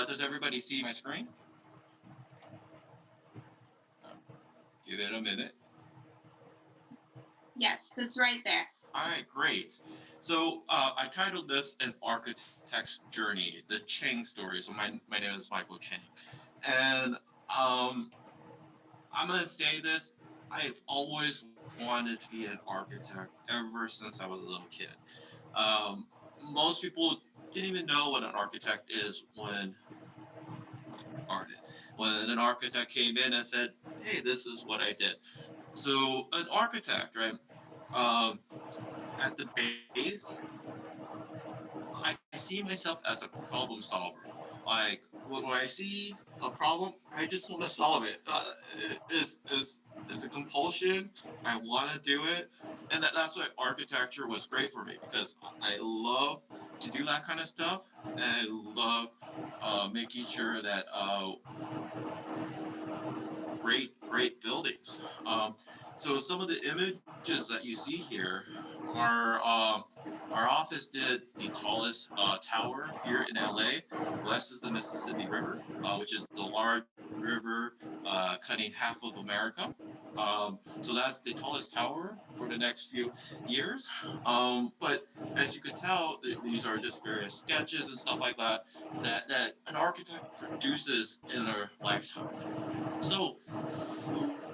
Does everybody see my screen? Uh, Give it a minute. Yes, that's right there. All right, great. So I titled this "An Architect's Journey: The Chang Story." So my name is Michael Chang, and um, I'm gonna say this. I've always wanted to be an architect ever since I was a little kid. Um, Most people didn't even know what an architect is when started. When an architect came in and said, "Hey, this is what I did." So an architect, right? Um, at the base, I see myself as a problem solver. Like when I see a problem, I just want to solve it. It's a compulsion. I want to do it, and that's why architecture was great for me because I love to do that kind of stuff, and I love making sure that great buildings. So some of the images that you see here are our office did the tallest tower here in LA, west is the Mississippi River, which is the large river cutting half of America. So that's the tallest tower for the next few years. But as you could tell, these are just various sketches and stuff like that that an architect produces in their lifetime. So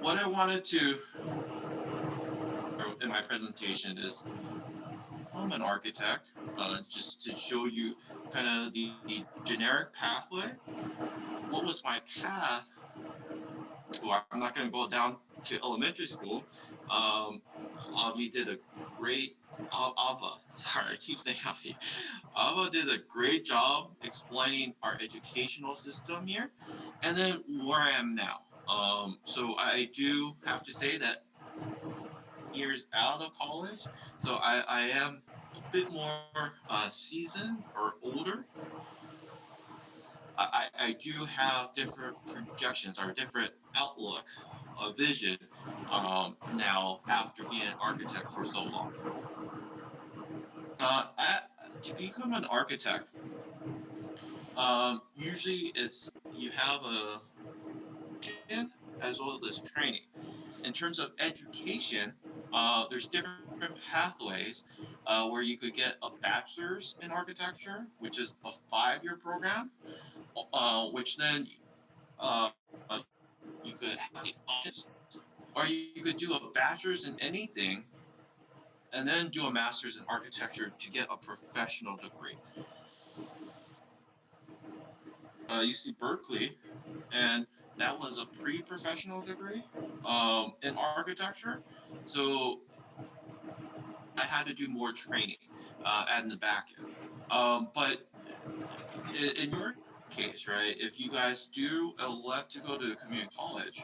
what I wanted to in my presentation is I'm an architect, just to show you kind of the generic pathway. What was my path to school? I'm not going to go down to elementary school. Um, Avi did a great Ava. Sorry, I keep saying Avi. Ava did a great job explaining our educational system here, and then where I am now. So I do have to say that years out of college, so I am a bit more seasoned or older. I do have different projections or different outlook, vision now after being an architect for so long. To become an architect, usually it's you have a as well as training. In terms of education, there's different pathways where you could get a bachelor's in architecture, which is a 5 year program, which then you could have the options, or you could do a bachelor's in anything and then do a master's in architecture to get a professional degree. UC Berkeley, and that was a pre-professional degree in architecture. So I had to do more training in the back end. But in your case, right, if you guys do elect to go to a community college,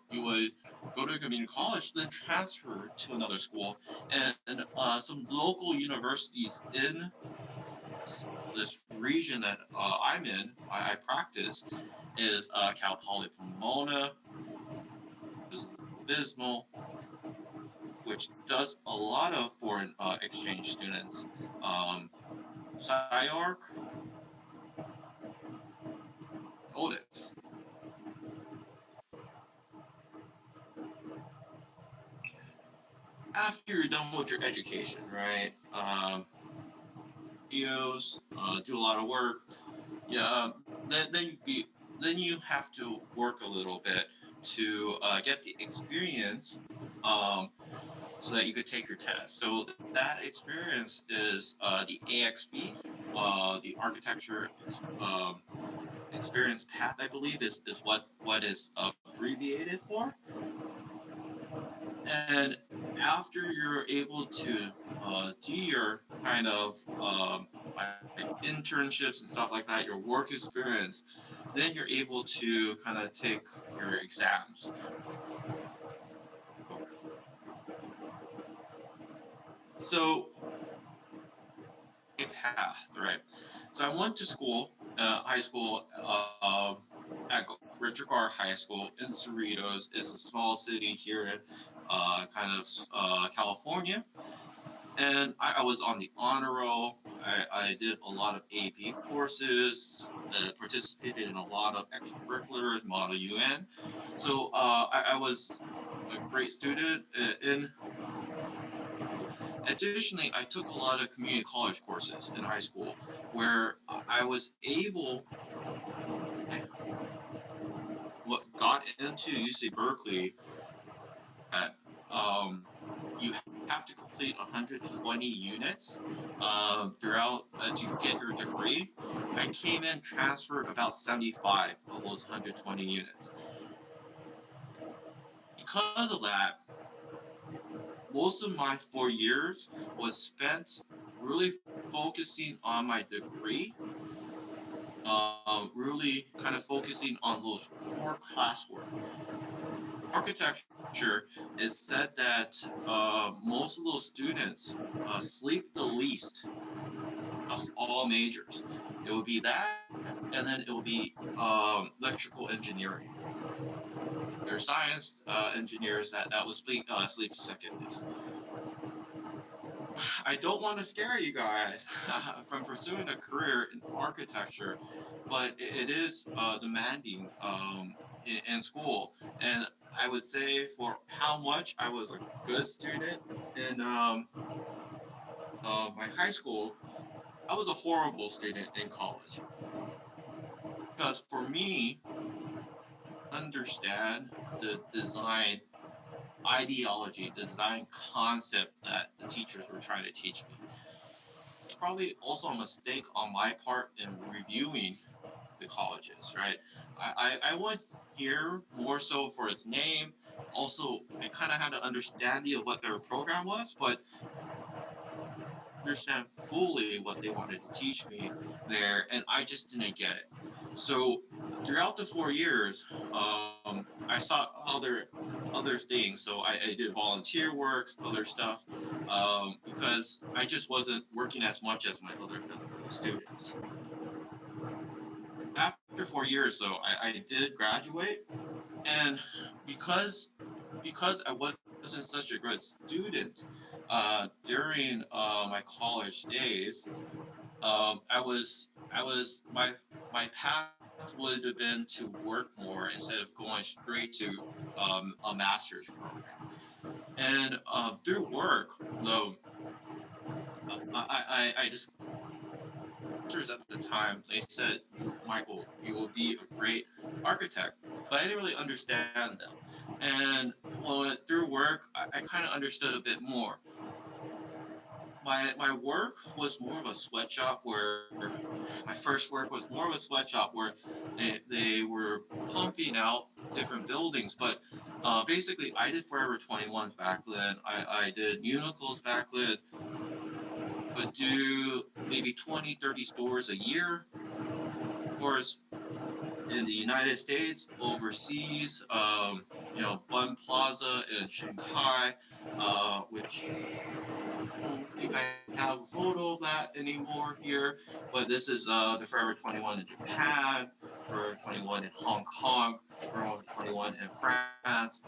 you would go to a community college, then transfer to another school, and some local universities in this region that I'm in, I practice, is Cal Poly Pomona, is Abysmal, which does a lot of foreign exchange students. SciArc, Otis. After you're done with your education, right? Videos, do a lot of work. Yeah, then you have to work a little bit to get the experience, um, so that you could take your test. So that experience is the AXP, the architecture experience path, I believe, is what is abbreviated for. And after you're able to do your kind of like internships and stuff like that, your work experience, then you're able to kind of take your exams. So a path, right? So I went to school, high school, at Richard Carr High School in Cerritos. It's a small city here in kind of California. And I was on the honor roll. I did a lot of AP courses, participated in a lot of extracurriculars, Model UN. So I was a great student in school. Additionally, I took a lot of community college courses in high school where I was able, I what got into UC Berkeley that you have to complete 120 units throughout to get your degree. I came in transferred about 75 of those 120 units. Because of that, most of my 4 years was spent really focusing on my degree, really kind of focusing on those core classwork. Architecture, is said that most of those students sleep the least across all majors. It would be that, and then it will be electrical engineering. There are science engineers that would sleep second least. I don't want to scare you guys from pursuing a career in architecture, but it is demanding in school. And I would say for how much I was a good student in my high school, I was a horrible student in college. Because for me, understand the design ideology, design concept that the teachers were trying to teach me. It's probably also a mistake on my part in reviewing the colleges, right? I went here more so for its name. Also, I kind of had an understanding of what their program was, but understand fully what they wanted to teach me there, and I just didn't get it. So throughout the 4 years, I saw other things. So I did volunteer work, other stuff, because I just wasn't working as much as my other fellow students. After 4 years, though, I did graduate, and because because I wasn't such a good student during my college days, I was my path would have been to work more instead of going straight to a master's program. And through work, though, I discussed at the time. They said, Michael, you will be a great architect," but I didn't really understand them. And well, through work, I kind of understood a bit more. My work was more of a sweatshop where my first work was more of a sweatshop where they were pumping out different buildings, but basically I did Forever 21's back then. I did Uniqlo's back then. Would do maybe 20, 30 stores a year. Stores in the United States, overseas, Bun Plaza in Shanghai, which I don't think I have a photo of that anymore here, but this is the Forever 21 in Japan, Forever 21 in Hong Kong, Forever 21 in France.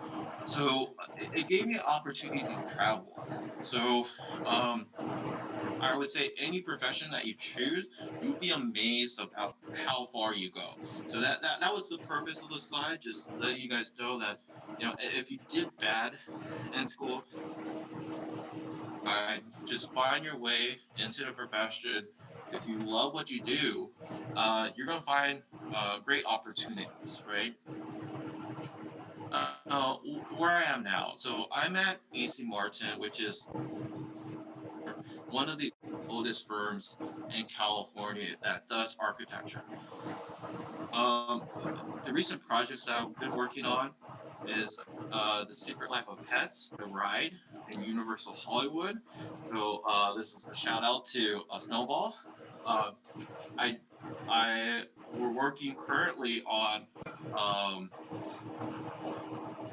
So it gave me an opportunity to travel a lot. So um, I would say any profession that you choose, you'd be amazed about how far you go. So that was the purpose of the slide, just letting you guys know that if you did bad in school, just find your way into the profession. If you love what you do, you're gonna find great opportunities, right? Where I am now, so I'm at AC Martin, which is one of the oldest firms in California that does architecture. Um, the recent projects that I've been working on is The Secret Life of Pets, The Ride, and Universal Hollywood. So this is a shout out to Snowball. Uh, I I we're working currently on um,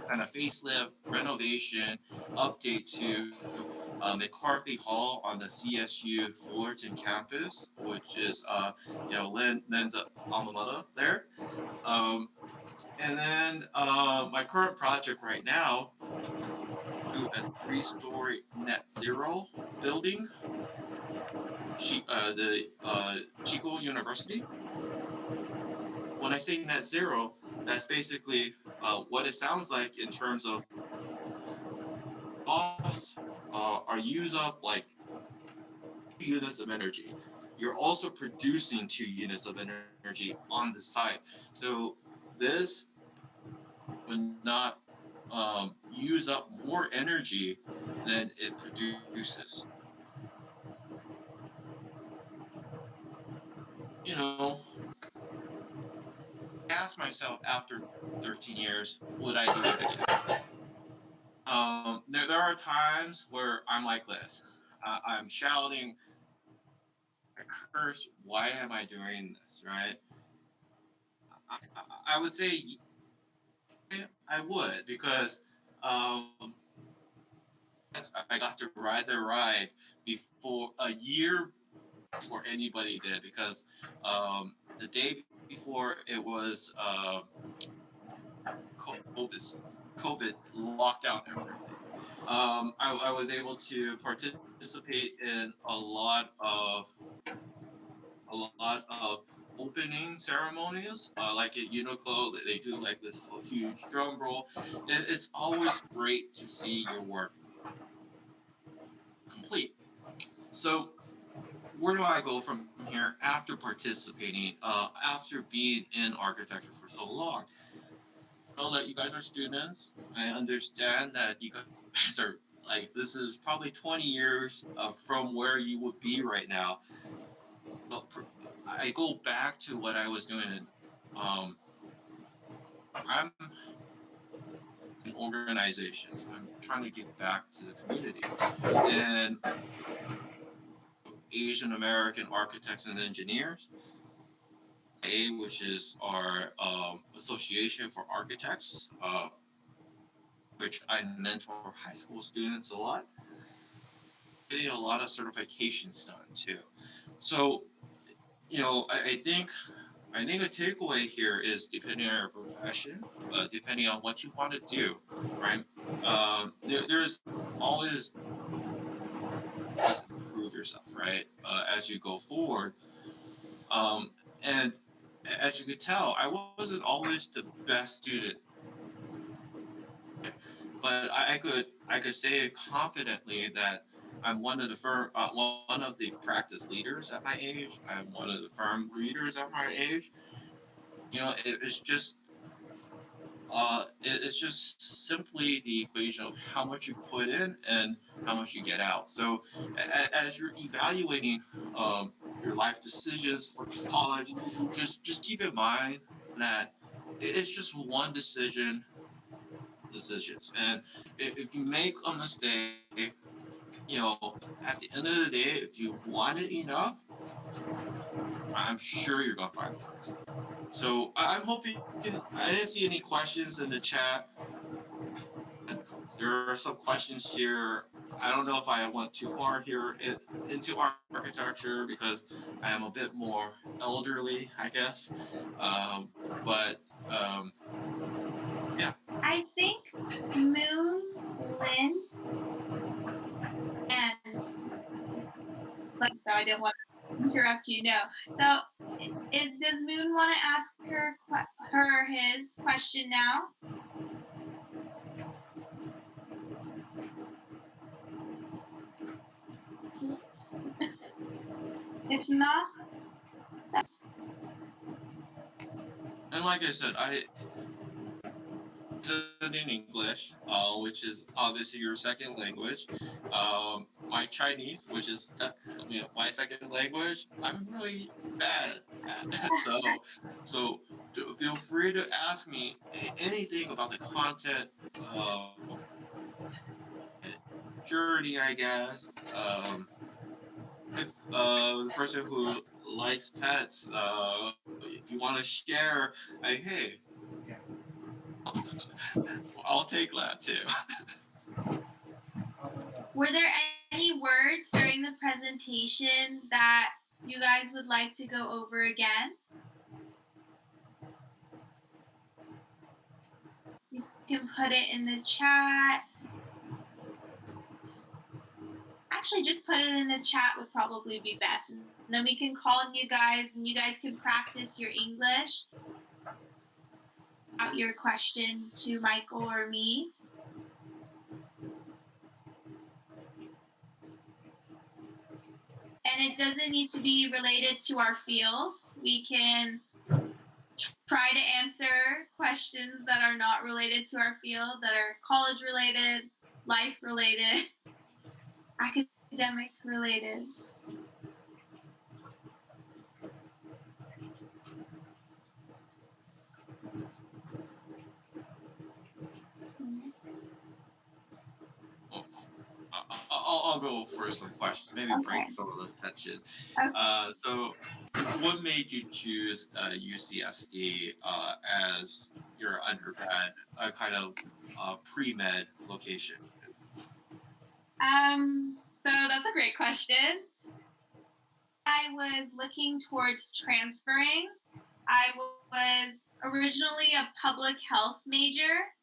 kind of facelift renovation update to McCarthy Hall on the CSU Fullerton campus, which is Len's alma mater there. Um, and then my current project right now to a three-story net zero building, the Chico University. When I say net zero, that's basically what it sounds like in terms of costs are use up like 2 units of energy. You're also producing 2 units of energy on the site. So this would not use up more energy than it produces. You know, I asked myself after 13 years, would I do it again? There are times where I'm like this. I'm shouting, I curse, why am I doing this, right? I would say I would because um, I got to ride the ride before a year before anybody did because the day before it was COVID, COVID locked down everything. I was able to participate in a lot of opening ceremonies, like at Uniqlo. They do like this huge drum roll. It's always great to see your work complete. So where do I go from here after participating, after being in architecture for so long? I know that you guys are students. I understand that you guys are like this is probably 20 years from where you would be right now. But I go back to what I was doing. I'm in organizations. I'm trying to give back to the community, and Asian American architects and engineers, which is our association for architects, which I mentor high school students a lot. Getting a lot of certifications done too. So I think a takeaway here is depending on your profession, depending on what you want to do, right? There's always improve yourself, right? As you go forward, and as you could tell, I wasn't always the best student, but I could say confidently that I'm one of the practice leaders at my age. I'm one of the firm leaders at my age. It's just it's just simply the equation of how much you put in and how much you get out. So as you're evaluating your life decisions for college, just keep in mind that it's just one decisions, and if you make a mistake, at the end of the day, if you want it enough, I'm sure you're gonna find the way. So I'm hoping I didn't see any questions in the chat. There are some questions here. I don't know if I went too far here into architecture because I am a bit more elderly, I guess. But yeah. I think Moon, Lynn, and so I didn't want to interrupt you. No. So does Moon want to ask her his question now? If not, And like I said, I studied English, which is obviously your second language. My Chinese, which is my second language, I'm really bad at. So feel free to ask me anything about the content, journey, I guess. If the person who likes pets, if you want to share, hey, I'll take that too. were there any words during the presentation that you guys would like to go over again? You can put it in the chat. Actually, just put it in the chat would probably be best, and then we can call on you guys, and you guys can practice your English out your question to Michael or me. And it doesn't need to be related to our field. We can try to answer questions that are not related to our field, that are college related, life related, academic related. Mhm. Well, I'll go for some questions, maybe break Okay. some of this tension. Okay. So, what made you choose UCSD as your undergrad, kind of pre med location? So that's a great question. I was looking towards transferring. I was originally a public health major.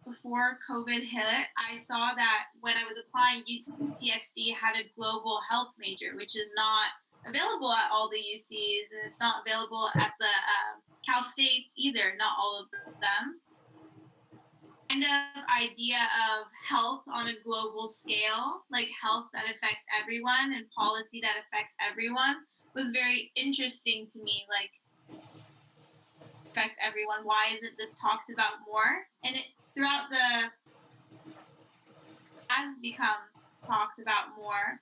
Before COVID hit, I saw that when I was applying, UCSD had a global health major, which is not available at all the UCs, and it's not available at the Cal States either, not all of them. Kind of idea of health on a global scale, like health that affects everyone and policy that affects everyone, was very interesting to me. Like, affects everyone. Why isn't this talked about more? And it throughout the has become talked about more.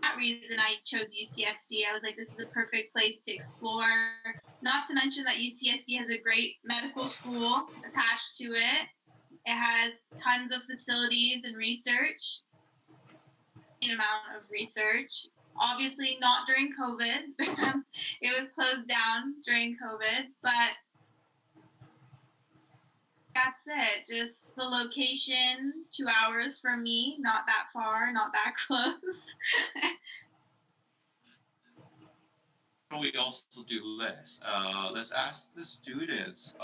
That reason I chose UCSD. I was like, this is a perfect place to explore. Not to mention that UCSD has a great medical school attached to it. It has tons of facilities and research, an amount of research. Obviously, not during COVID. It was closed down during COVID, but that's it. Just the location, 2 hours from me, not that far, not that close. We also do this. Let's ask the students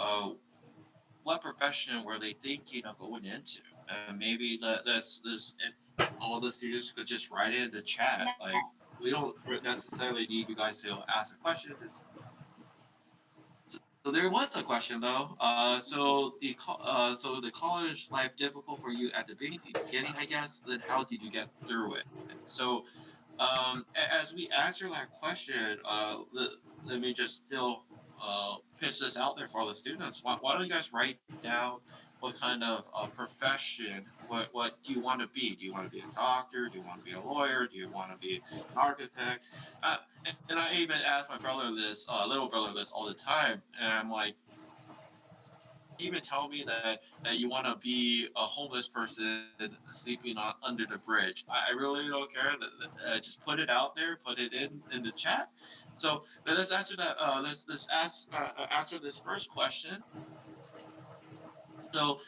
what profession were they thinking of going into, and maybe this if all the students could just write it in the chat. Like, we don't necessarily need you guys to ask a question. Just so there was a question though. So the college life difficult for you at the beginning, I guess. Then how did you get through it? So as we answer that question, let me just still pitch this out there for all the students. Why don't you guys write down what kind of profession, what do you want to be? Do you want to be a doctor? Do you want to be a lawyer? Do you want to be an architect? And I even ask my brother this, little brother this all the time, and I'm like, even tell me that you want to be a homeless person sleeping on under the bridge. I really don't care. Just put it out there. Put it in the chat. So let's answer that. Let's ask answer this first question. So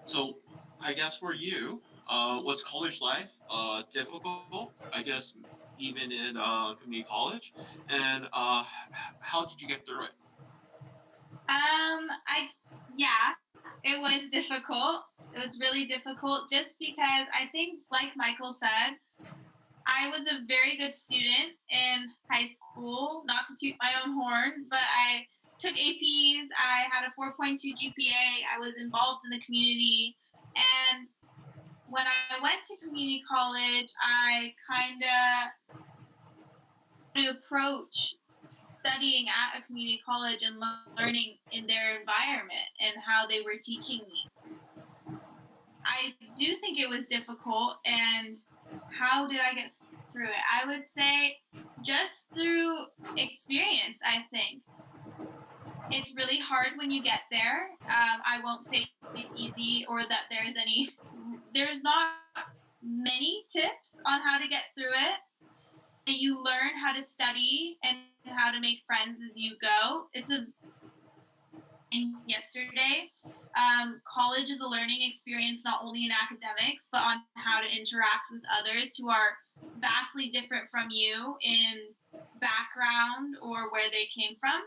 so I guess for you, was college life difficult? I guess even in community college, and how did you get through it? I yeah, it was difficult. It was really difficult just because I think, like Michael said, I was a very good student in high school. Not to toot my own horn, but I took APs. I had a 4.2 GPA. I was involved in the community, and when I went to community college, I kind of approach studying at a community college and learning in their environment and how they were teaching me. I do think it was difficult. And how did I get through it? I would say just through experience, I think. It's really hard when you get there. I won't say it's easy or that there's not many tips on how to get through it. You learn how to study and how to make friends as you go. It's a yesterday. College is a learning experience not only in academics, but on how to interact with others who are vastly different from you in background or where they came from.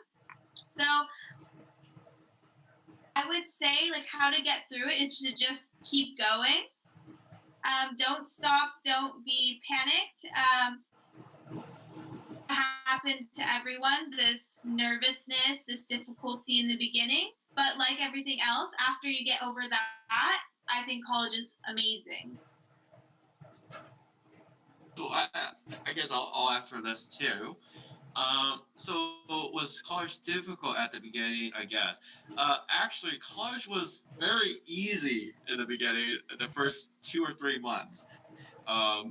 So I would say, like, how to get through it is to just keep going. Don't stop. Don't be panicked. Happened to everyone. This nervousness, this difficulty in the beginning, but like everything else, after you get over that, I think college is amazing. So I guess I'll ask for this too. So was college difficult at the beginning? I guess. Actually, college was very easy in the beginning, the first 2 or 3 months.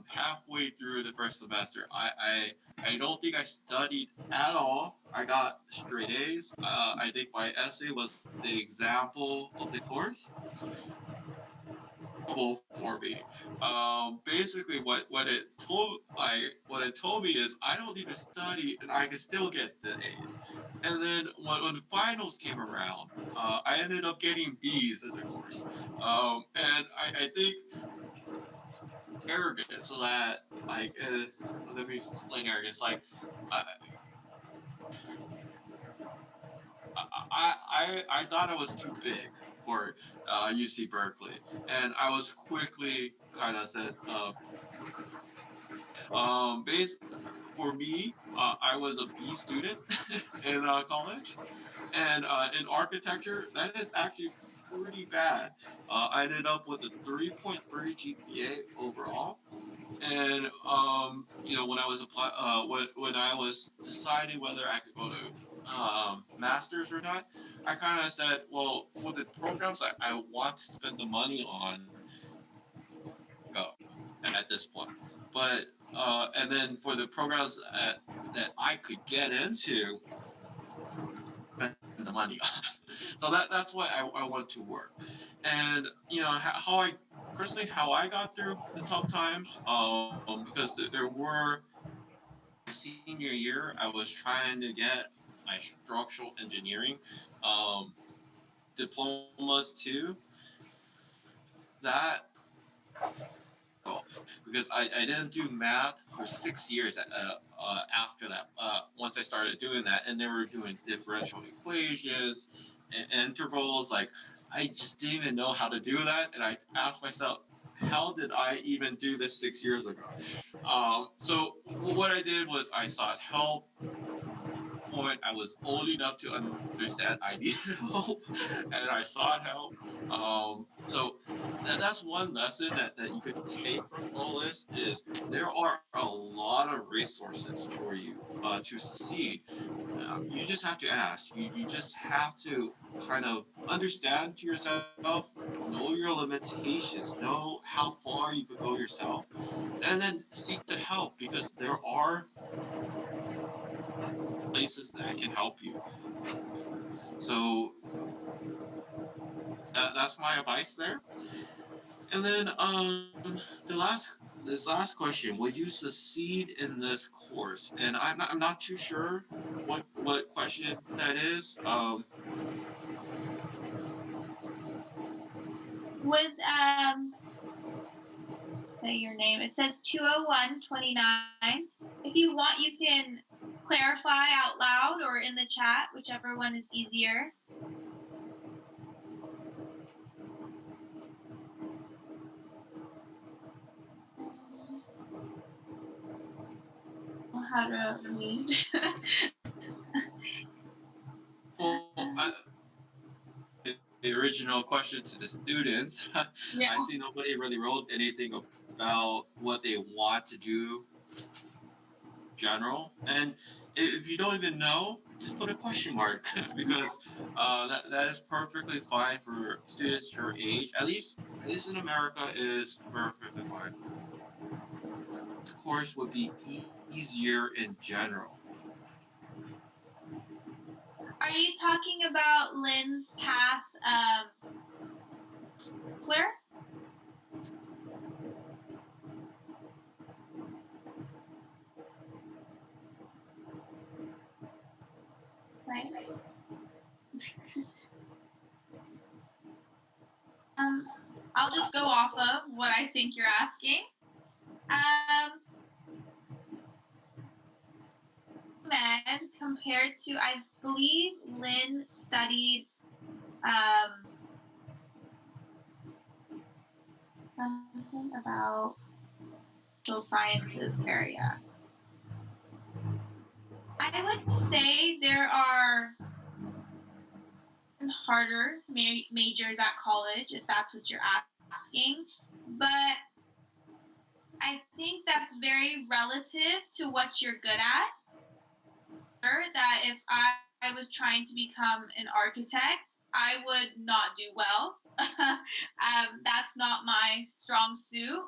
Halfway through the first semester, I don't think I studied at all. I got straight A's. I think my essay was the example of the course for me. Basically, what it told me is I don't need to study and I can still get the A's. And then when the finals came around, I ended up getting B's in the course. And I think arrogant, so that like let me explain arrogance. Like I I thought I was too big for UC Berkeley, and I was quickly kind of said base for me, I was a B student in college, and in architecture, that is actually pretty bad. I ended up with a 3.3 GPA overall, and when I was when I was deciding whether I could go to masters or not, I kind of said, well, for the programs I want to spend the money on, go at this point. But and then for the programs that I could get into, spend the money on. So that's why I want to work. And how I personally how I got through the tough times, because there were my senior year I was trying to get my structural engineering um, diplomas too. That because I didn't do math for 6 years after that. Once I started doing that, and they were doing differential equations and intervals, like I just didn't even know how to do that, and I asked myself, how did I even do this 6 years ago? So what I did was I sought help. Point I was old enough to understand I needed help, and I sought help. So that's one lesson that you could take from all this is there are a lot of resources for you to succeed. You just have to ask. You just have to kind of understand to yourself, know your limitations, know how far you could go yourself, and then seek the help because there are places that can help you. So that's my advice there. And then this last question: will you succeed in this course? And I'm not too sure what question that is. With say your name. It says 20129. If you want, you can clarify out loud or in the chat, whichever one is easier. How to read. Well, the original question to the students. Yeah. I see nobody really wrote anything about what they want to do general. And if you don't even know, just put a question mark because that is perfectly fine for students your age. At least in America, is perfectly fine. This course would be easier in general. Are you talking about Lynn's path, Claire? Right. Um, I'll just go off of what I think you're asking. Um, Med compared to, I believe Lynn studied um, Something about social sciences area. I would say there are harder majors at college, if that's what you're asking. But I think that's very relative to what you're good at. Sure, that if I was trying to become an architect, I would not do well. That's not my strong suit.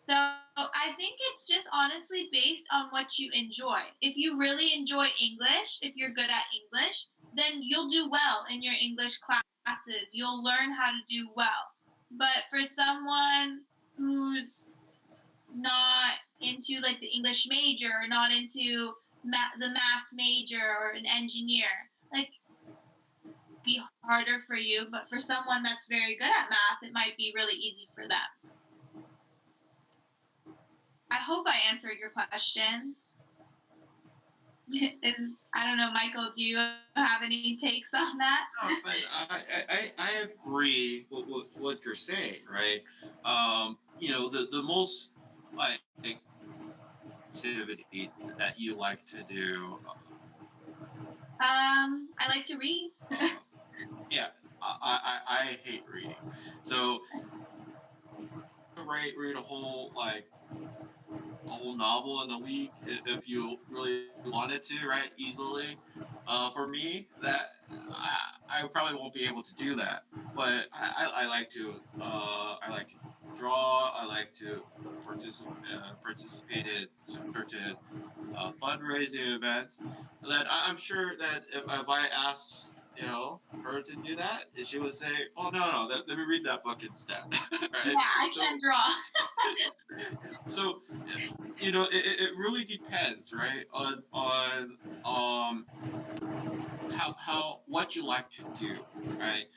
So I think it's just honestly based on what you enjoy. If you really enjoy English, if you're good at English, then you'll do well in your English classes. You'll learn how to do well. But for someone who's not into like the English major or not into the math major or an engineer, like be harder for you. But for someone that's very good at math, it might be really easy for them. I hope I answered your question. And I don't know, Michael, do you have any takes on that? No, but I agree with what you're saying, right? The most like activity that you like to do, I like to read. uh, yeah, I hate reading. So read a whole novel in a week if you really wanted to, right? Easily. For me, that I probably won't be able to do that. But I like to draw. I like to participate in certain fundraising events. That I'm sure that if I asked her to do that, she would say, "Oh no, let me read that book instead." Yeah, Right? I can draw. So it really depends, right, on how what you like to do, right?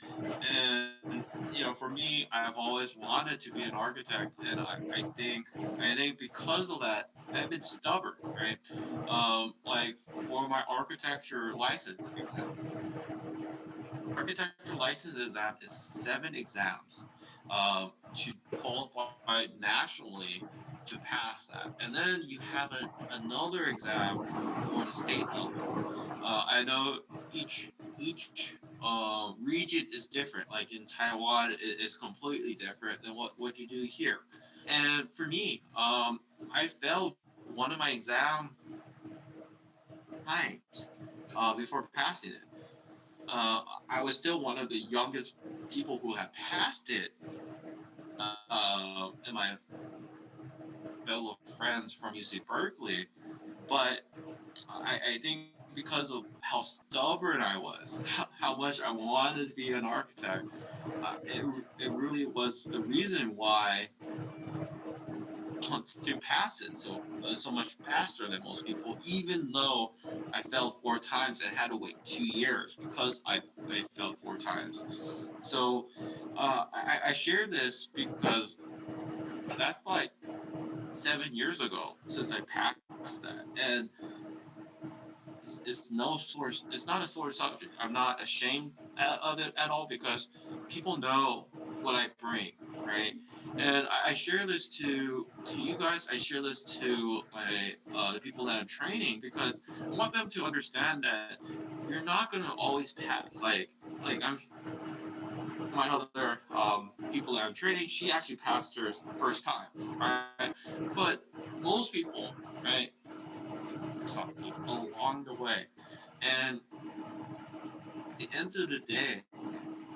And for me, I've always wanted to be an architect, and I think because of that, I've been stubborn, right? Like for my architecture license exam. Architecture license exam is 7 exams to qualify nationally to pass that. And then you have another exam for the state level. I know each region is different. Like in Taiwan, it is completely different than what you do here. And for me, I failed one of my exam times before passing it. I was still one of the youngest people who had passed it, and my fellow friends from UC Berkeley. But I think because of how stubborn I was, how much I wanted to be an architect, it really was the reason why to pass it so much faster than most people, even though I failed 4 times and had to wait 2 years because I failed 4 times. So I share this because that's like 7 years ago since I passed that, and it's no source. It's not a sore subject. I'm not ashamed of it at all because people know what I bring, right? And I share this to you guys. I share this to the people that I'm training because I want them to understand that you're not gonna always pass. Like my other people that I'm training, she actually passed hers the first time, right? But most people, right, something along the way. And at the end of the day,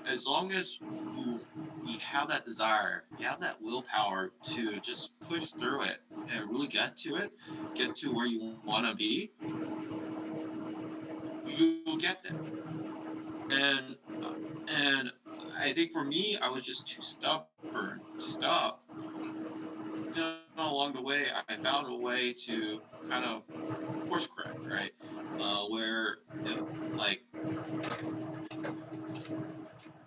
as long as you have that desire, you have that willpower to just push through it and really get to where you want to be, you'll get there. And I think for me, I was just too stubborn to stop. Along the way, I found a way to kind of course correct, right? Where like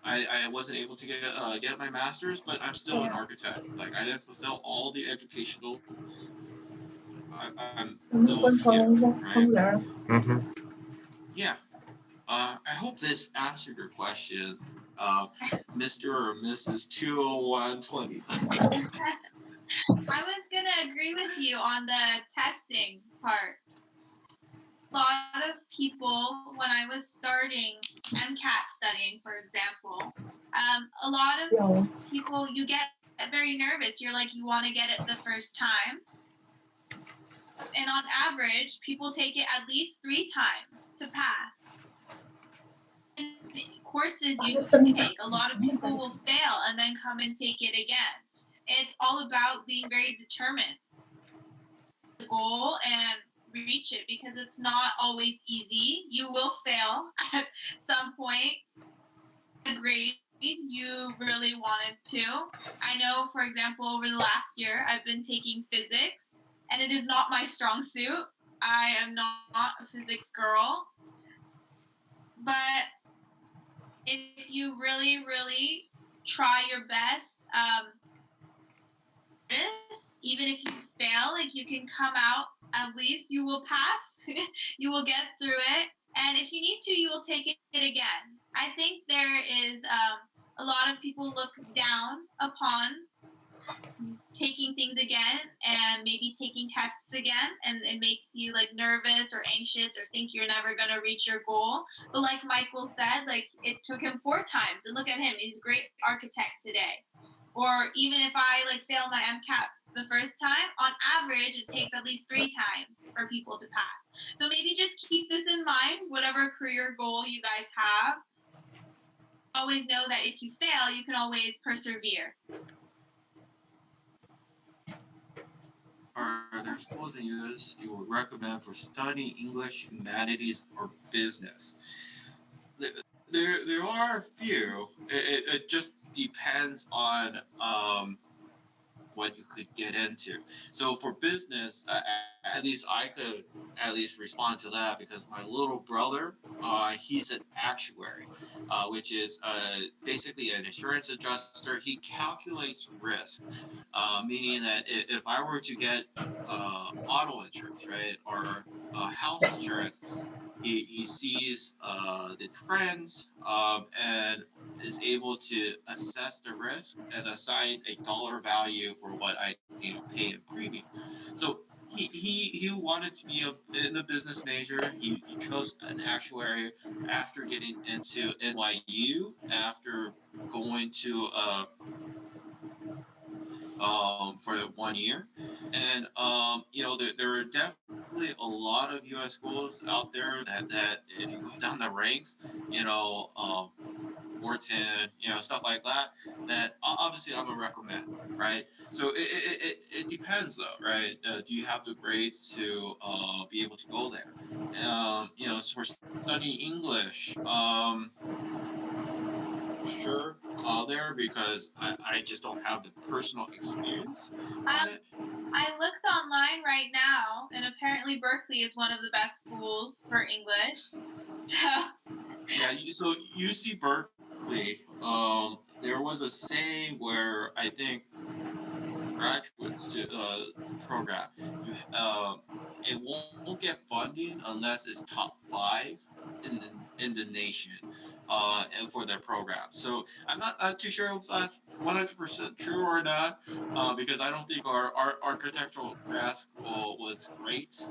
I wasn't able to get my master's, but I'm still an Yeah. architect. Like I didn't fulfill all the educational. I'm Mình still vẫn here, không right? không nhớ. Yeah. I hope this answered your question. Mr. or Mrs. 20120. I was gonna agree with you on the testing part. A lot of people, when I was starting MCAT studying, for example, a lot of Yeah. people, you get very nervous. You're like, you want to get it the first time. And on average, people take it at least 3 times to pass. And courses you take, a lot of people will fail and then come and take it again. It's all about being very determined the goal and reach it because it's not always easy. You will fail at some point. The grade you really wanted to. I know, for example, over the last year, I've been taking physics, and it is not my strong suit. I am not a physics girl, but if you really, really try your best, even if you fail, like you can come out, at least you will pass, you will get through it. And if you need to, you will take it again. I think there is a lot of people look down upon taking things again and maybe taking tests again, and it makes you like nervous or anxious or think you're never going to reach your goal. But like Michael said, like it took him 4 times, and look at him, he's a great architect today. Or even if I like fail my MCAT the first time, on average it takes at least 3 times for people to pass. So maybe just keep this in mind, whatever career goal you guys have. Always know that if you fail, you can always persevere. Are there schools in US you would recommend for studying English, humanities, or business? There are a few. It just depends on what you could get into. So for business, at least I could at least respond to that because my little brother, he's an actuary, which is basically an insurance adjuster. He calculates risk, meaning that if I were to get auto insurance, right, or house insurance, he sees the trends and is able to assess the risk and assign a dollar value for what I pay in premium. So he wanted to be in the business major. He chose an actuary after getting into NYU after going to for 1 year. And there are definitely a lot of U.S. schools out there that if you go down the ranks, you know, um, Wharton, stuff like that. That obviously I'm gonna recommend, right? So it depends though, right? Do you have the grades to be able to go there? So for studying English, sure there because I just don't have the personal experience on Um, it. I looked online right now, and apparently Berkeley is one of the best schools for English. So, Yeah, so UC Berkeley, there was a saying where I think graduates to program, it won't get funding unless it's top 5 in the nation, and for their program. So I'm not too sure if that's 100% true or not, because I don't think our architectural grad school was great.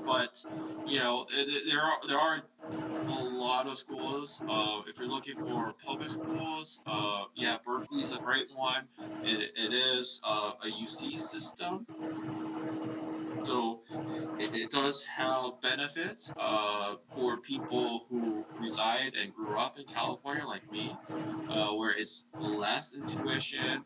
But there are a lot of schools. If you're looking for public schools, yeah, Berkeley's a great one. It is a UC system, so it does have benefits for people who reside and grew up in California, like me, where it's less in tuition.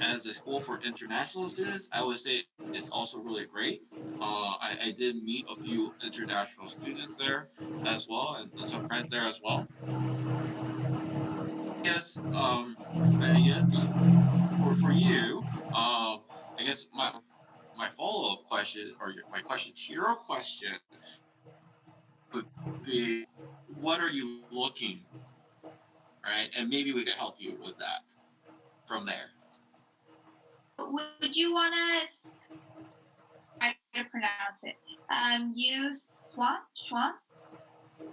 As a school for international students, I would say it's also really great. I did meet a few international students there as well, and some friends there as well. Yes, I guess for you, I guess my follow up question or my question to your question would be, what are you looking, right? And maybe we could help you with that from there. would you want to try to pronounce it? You Swan? Schwan?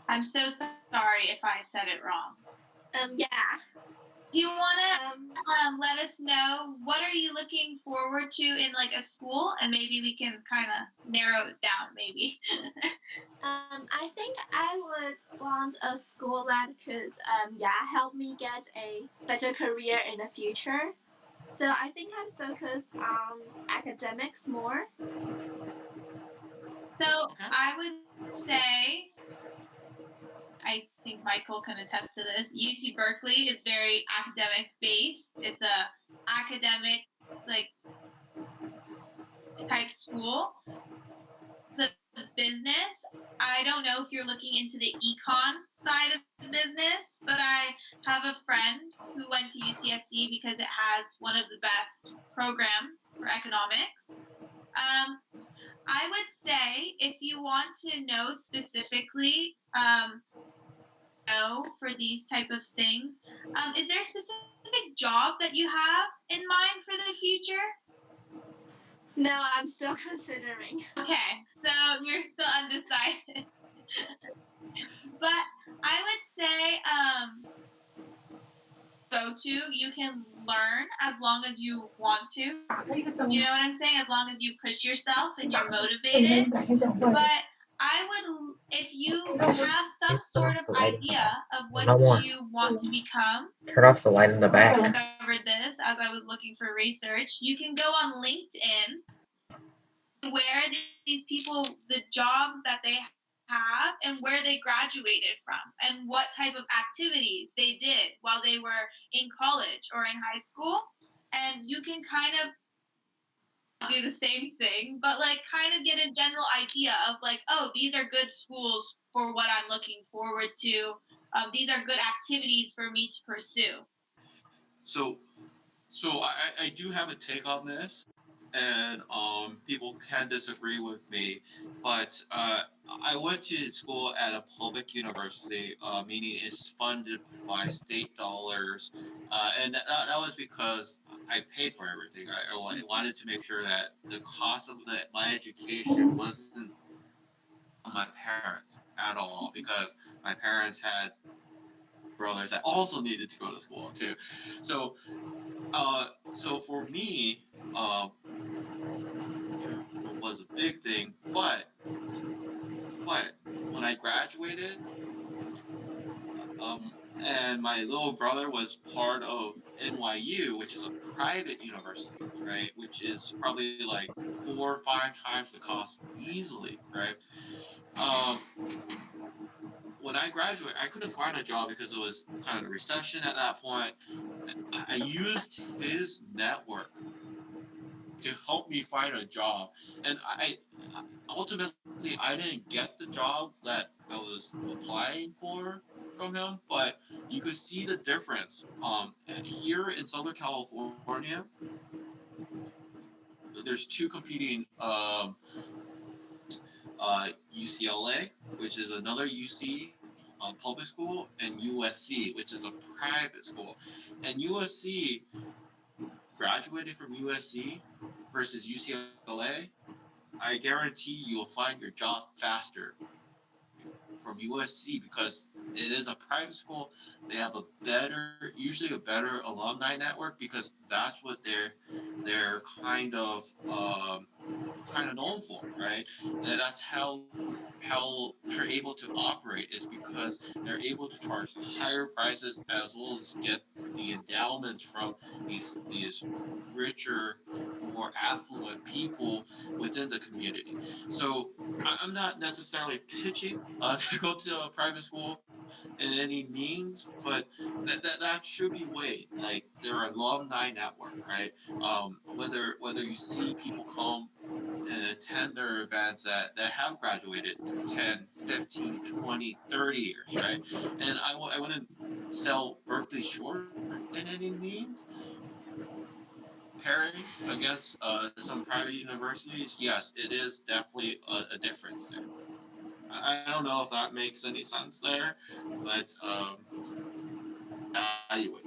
I'm so sorry if I said it wrong. Yeah. Do you want Um, to let us know what are you looking forward to in like a school, and maybe we can kind of narrow it down, maybe. I think I would want a school that could, yeah, help me get a better career in the future. So I think I'd focus on academics more. So Okay. I would say, I think Michael can attest to this. UC Berkeley is very academic based. It's a academic like type school. It's a business. I don't know if you're looking into the econ side of business, but I have a friend who went to UCSD because it has one of the best programs for economics. Um, I would say if you want to know specifically, know for these type of things, is there a specific job that you have in mind for the future? No, I'm still considering. Okay, so you're still undecided. But I would say, go to, you can learn as long as you want to. You know what I'm saying? As long as you push yourself and you're motivated. But I would, if you have some Turn sort off of the light in the idea back. of what No more. you want to become, Turn off the light in the I back. discovered this as I was looking for research. You can go on LinkedIn where these people, the jobs that they have and where they graduated from and what type of activities they did while they were in college or in high school. And you can kind of do the same thing, but like kind of get a general idea of like, oh, these are good schools for what I'm looking forward to. These are good activities for me to pursue. So I do have a take on this, and people can disagree with me, but I went to school at a public university, meaning it's funded by state dollars, and that was because I paid for everything. I wanted to make sure that the cost of my education wasn't on my parents at all, because my parents had brothers that also needed to go to school too. So so for me, was a big thing, but when I graduated, and my little brother was part of NYU, which is a private university, right? Which is probably like 4 or 5 times the cost easily, right? Um, when I graduated, I couldn't find a job because it was kind of the recession at that point. I used his network to help me find a job, and ultimately I didn't get the job that I was applying for from him, but you could see the difference. Here in Southern California, there's two competing UCLA, which is another UC public school, and USC, which is a private school. And USC graduated from USC versus UCLA, I guarantee you will find your job faster from USC because it is a private school. They have a better, usually a better alumni network because that's what they're kind of known for, right? And that's how they're able to operate is because they're able to charge higher prices as well as get the endowments from these richer, more affluent people within the community. So I'm not necessarily pitching to go to a private school in any means, but that should be weighed. Like their alumni network, right? Whether you see people come and attend their events that have graduated 10, 15, 20, 30 years, right? And I wouldn't sell Berkeley short in any means. Comparing against some private universities, yes, it is definitely a difference there. I don't know if that makes any sense there, but evaluate.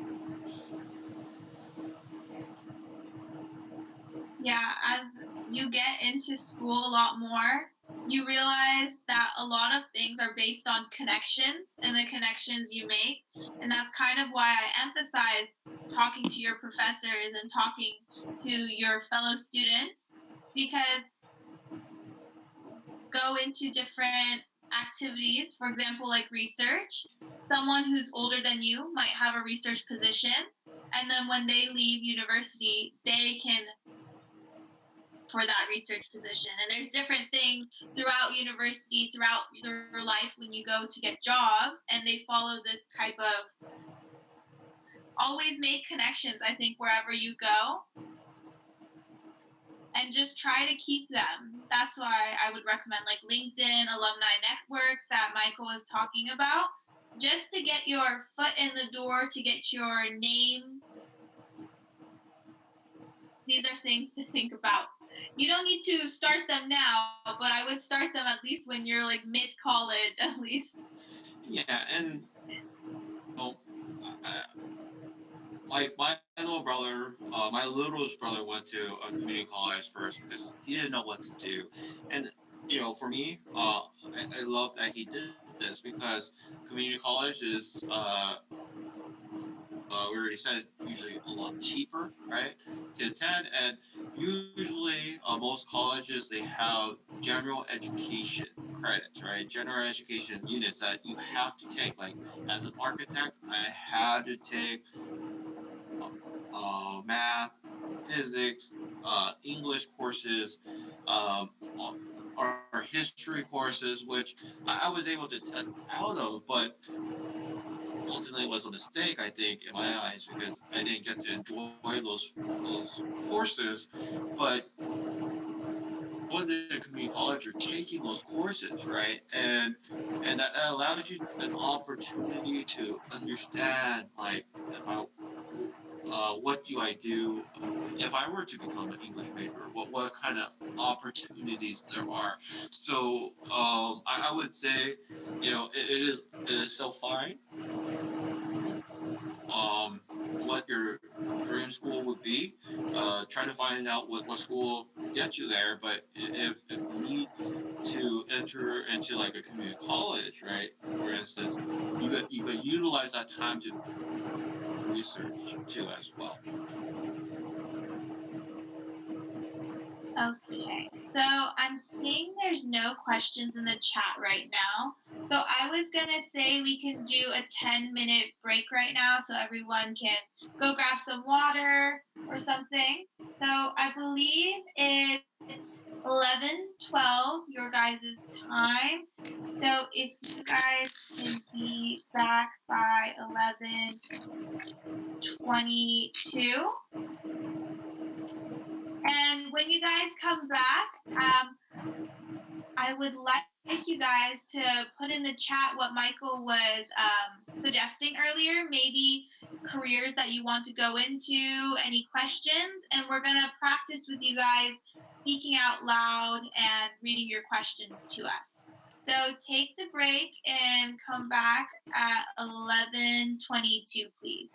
Yeah, as you get into school a lot more, you realize that a lot of things are based on connections and the connections you make. And that's kind of why I emphasize talking to your professors and talking to your fellow students, because go into different activities, for example, like research. Someone who's older than you might have a research position, and then when they leave university, they can for that research position. And there's different things throughout university, throughout your life when you go to get jobs, and they follow this type of always make connections, I think, wherever you go, and just try to keep them. That's why I would recommend like LinkedIn, alumni networks that Michael was talking about, just to get your foot in the door, to get your name. These are things to think about. You don't need to start them now, but I would start them at least when you're like mid college, at least. Yeah, and know, like my little brother, my littlest brother went to a community college first because he didn't know what to do, and for me, I love that he did this because community college is we already said usually a lot cheaper, right, to attend, and usually most colleges they have general education credits, right, general education units that you have to take. Like as an architect, I had to take math, physics, English courses, um, our history courses, which I was able to test out of, but ultimately was a mistake, I think, in my eyes because I didn't get to enjoy those courses. But going to community college, you're taking those courses, right? And that allowed you an opportunity to understand, like, if I what do I do if I were to become an English major? What kind of opportunities there are? So I would say, it is still fine what your dream school would be. Try to find out what school gets you there. But if you need to enter into like a community college, right? For instance, you could utilize that time to research too as well. Okay, so I'm seeing there's no questions in the chat right now. So I was gonna say we can do a 10-minute break right now so everyone can go grab some water or something. So I believe it's 11:12 your guys' time. So if you guys can be back by 11:22, and when you guys come back, I would like you guys to put in the chat what Michael was suggesting earlier, maybe careers that you want to go into, any questions, and we're going to practice with you guys speaking out loud and reading your questions to us. So take the break and come back at 11:22, please.